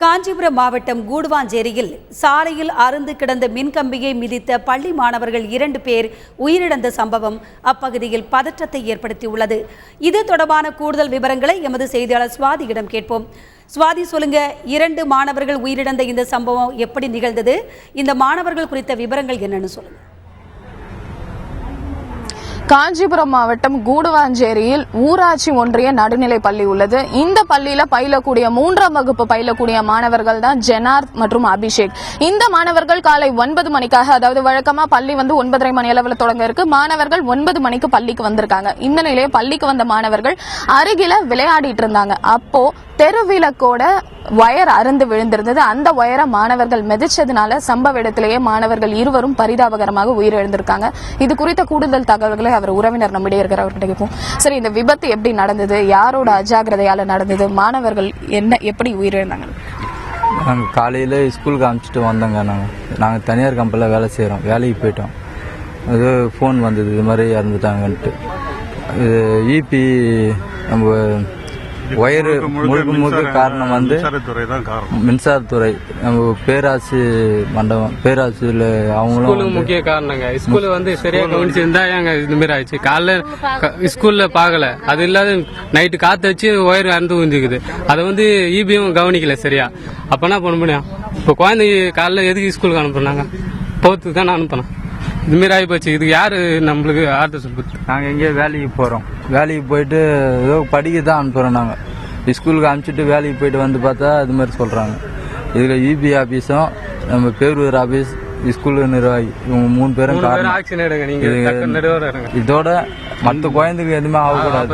காஞ்சிபுரம் மாவட்டம் கூடுவாஞ்சேரியில் சாலையில் அறுந்து கிடந்த மின்கம்பியை மிதித்த பள்ளி மாணவர்கள் 2 பேர் உயிரிழந்த சம்பவம் அப்பகுதியில் பதற்றத்தை ஏற்படுத்தியுள்ளது. இது தொடர்பான கூடுதல் விவரங்களை எமது செய்தியாளர் சுவாதியிடம் கேட்போம். சுவாதி, சொல்லுங்க, 2 மாணவர்கள் உயிரிழந்த இந்த சம்பவம் எப்படி நிகழ்ந்தது? இந்த மாணவர்கள் குறித்த விவரங்கள் என்னன்னு சொல்லுங்க. காஞ்சிபுரம் மாவட்டம் கூடுவாஞ்சேரியில் ஊராட்சி ஒன்றிய நடுநிலை பள்ளி உள்ளது. இந்த பள்ளியில பயிலக்கூடிய 3ஆம் வகுப்பு பயிலக்கூடிய மாணவர்கள் தான் ஜெனார்த் மற்றும் அபிஷேக். இந்த மாணவர்கள் காலை 9 மணிக்காக, அதாவது வழக்கமா பள்ளி 9:30 மணி அளவில் தொடங்க இருக்கு. மாணவர்கள் 9 மணிக்கு பள்ளிக்கு வந்திருக்காங்க. இந்த நிலையில பள்ளிக்கு வந்த மாணவர்கள் அருகில விளையாடிட்டு இருந்தாங்க. அப்போ தெருவிளக்கோட வயர் அறுந்து விழுந்திருந்தது. அந்த வயரை மாணவர்கள் மிதிச்சதுனால சம்பவ இடத்திலேயே மாணவர்கள் 2 பரிதாபகரமாக உயிரிழந்திருக்காங்க. இது குறித்த கூடுதல் தகவல்களை அவர் உறவினர் நம்மிடையே இருக்கிற அவர்கிட்ட கேட்போம். சரி, இந்த விபத்து எப்படி நடந்தது? யாரோட அஜாக்கிரதையால நடந்தது? மாணவர்கள் எப்படி உயிரிழந்தாங்க? நாங்கள் காலையில் ஸ்கூலுக்கு அனுப்பிச்சிட்டு வந்தோங்க. நாங்கள் தனியார் கம்பெனியில் வேலை செய்கிறோம். வேலைக்கு போயிட்டோம். அது ஃபோன் வந்தது, இது மாதிரி இறந்துட்டாங்கன்ட்டு. இது ஈபி நம்ம ஒயரு முழுக்க காரணம் மின்சாரத்துறை. நம்ம பேராசி மண்டபம், பேராசியில் அவங்களும் முக்கிய காரணங்க. ஸ்கூல்ல சரியா கவனிச்சிருந்தா இந்த மாதிரி ஆயிடுச்சு. காலைல ஸ்கூல்ல பாக்கல, அது இல்லாத நைட்டு காத்து வச்சு ஒயர் அறுந்து விழுந்துக்குது. அதை ஈபியும் கவனிக்கல சரியா. அப்ப என்ன பண்ண முடியும்? இப்போ குழந்தை காலைல எதுக்கு ஸ்கூலுக்கு அனுப்புனாங்க? போறதுக்கு தான் அனுப்பினேன். இதுமாரி ஆகி போச்சு. இது யாரு நம்மளுக்கு ஆர்டர் சொல்லுது? நாங்கள் எங்கேயோ வேலைக்கு போகிறோம். வேலைக்கு போயிட்டு ஏதோ படிக்க தான் அனுப்புகிறோம். நாங்கள் ஸ்கூலுக்கு அனுப்பிச்சிட்டு வேலைக்கு போயிட்டு வந்து பார்த்தா இது மாதிரி சொல்கிறாங்க. இதில் ஈபி ஆஃபீஸும் நம்ம பேரூர் ஆஃபீஸ், ஸ்கூல் நிர்வாகி, இவங்க 3 பேரும் இதோட மற்ற குழந்தைக்கு எதுவுமே ஆகக்கூடாது.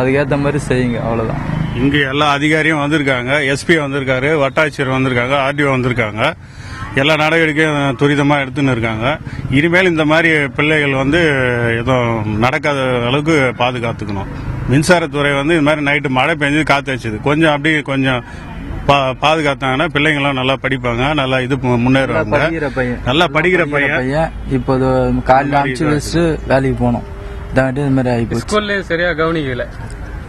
அதுக்கேற்ற மாதிரி செய்யுங்க, அவ்வளோதான். இங்கே எல்லா அதிகாரியும் வந்திருக்காங்க. எஸ்பி வந்திருக்காரு, வட்டாட்சியர் வந்திருக்காங்க, ஆர்டிஓ வந்திருக்காங்க. எல்லா நடவடிக்கையும் துரிதமாக எடுத்துன்னு இருக்காங்க. இனிமேல் இந்த மாதிரி பிள்ளைகள் எதுவும் நடக்காத அளவுக்கு பாதுகாத்துக்கணும். மின்சாரத்துறை இது மாதிரி நைட்டு மழை பெஞ்சு காத்து வச்சுது. கொஞ்சம் பாதுகாத்தாங்கன்னா பிள்ளைங்களாம் நல்லா படிப்பாங்க, நல்லா முன்னேறுவாங்க. நல்லா படிக்கிற பையன் இப்போ காலையில் அனுப்பிச்சு வச்சுட்டு வேலைக்கு போனோம். ஸ்கூல்ல சரியா கவனிக்கல.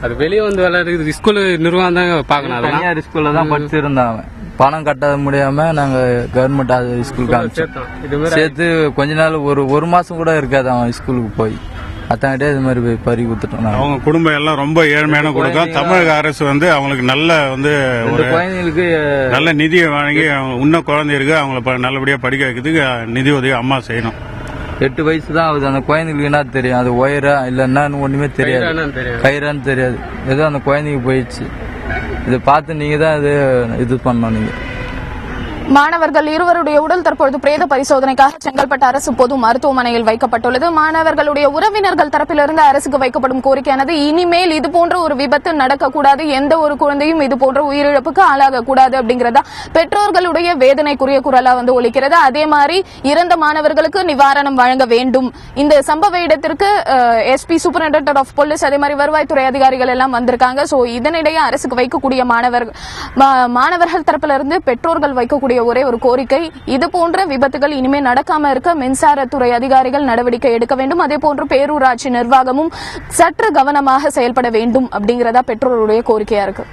அது வெளியே விளையாடுறது ஸ்கூல் நிர்வாகம் தான் பார்க்கணும். தனியார் ஸ்கூல்ல தான் படிச்சிருந்தாங்க. பணம் கட்ட முடியாம நாங்க கவர்மெண்ட் ஸ்கூலுக்கு சேர்த்து கொஞ்ச நாள் ஒரு மாசம் கூட இருக்காது அவன் ஸ்கூலுக்கு போய். அத்தங்கிட்டே இது மாதிரி பறி கொடுத்துட்டோம். அவங்க குடும்பம் எல்லாம் ரொம்ப ஏழ்மையான குடும்பம். தமிழக அரசு அவங்களுக்கு நல்ல ஒரு குழந்தைங்களுக்கு நல்ல நிதியை வழங்கி இன்னும் குழந்தை இருக்கு, அவங்கள நல்லபடியா படிக்க வைக்கிறதுக்கு நிதி உதவி அம்மா செய்யணும். 8 வயசு தான் ஆகுது. அந்த குழந்தைங்களுக்கு என்ன தெரியும்? அது ஒயரா இல்ல என்னன்னு ஒண்ணுமே தெரியாது, கயிறான்னு தெரியாது. ஏதோ அந்த குழந்தைக்கு போயிடுச்சு. இதை பார்த்து நீங்க தான் இது பண்ணணும். நீங்க மாணவர்கள் 2 உடல் தற்பொழுது பிரேத பரிசோதனைக்காக செங்கல்பட்டு அரசு பொது மருத்துவமனையில் வைக்கப்பட்டுள்ளது. மாணவர்களுடைய உறவினர்கள் தரப்பிலிருந்து அரசுக்கு வைக்கப்படும் கோரிக்கையானது, இனிமேல் இது போன்ற ஒரு விபத்து நடக்கக்கூடாது, எந்த ஒரு குழந்தையும் இது போன்ற உயிரிழப்புக்கு ஆளாகக்கூடாது அப்படிங்கறதா பெற்றோர்களுடைய வேதனைக்குரிய குரலா ஒலிக்கிறது. அதே மாதிரி இறந்த மாணவர்களுக்கு நிவாரணம் வழங்க வேண்டும். இந்த சம்பவ இடத்திற்கு எஸ்பி, சூப்பரிண்டென்டென்ட் ஆஃப் போலீஸ், அதே மாதிரி வருவாய்த்துறை அதிகாரிகள் எல்லாம் வந்திருக்காங்க. சோ இதனிடையே அரசுக்கு வைக்கக்கூடிய மாணவர்கள் தரப்பிலிருந்து பெற்றோர்கள் வைக்கக்கூடிய ஒரே ஒரு கோரிக்கை, இது போன்ற விபத்துகள் இனிமே நடக்காம இருக்க மின்சாரத்துறை அதிகாரிகள் நடவடிக்கை எடுக்க வேண்டும். அதே போன்று பேரூராட்சி நிர்வாகமும் சற்று கவனமாக செயல்பட வேண்டும் அப்படிங்கறதா பெற்றோருடைய கோரிக்கையா இருக்கு.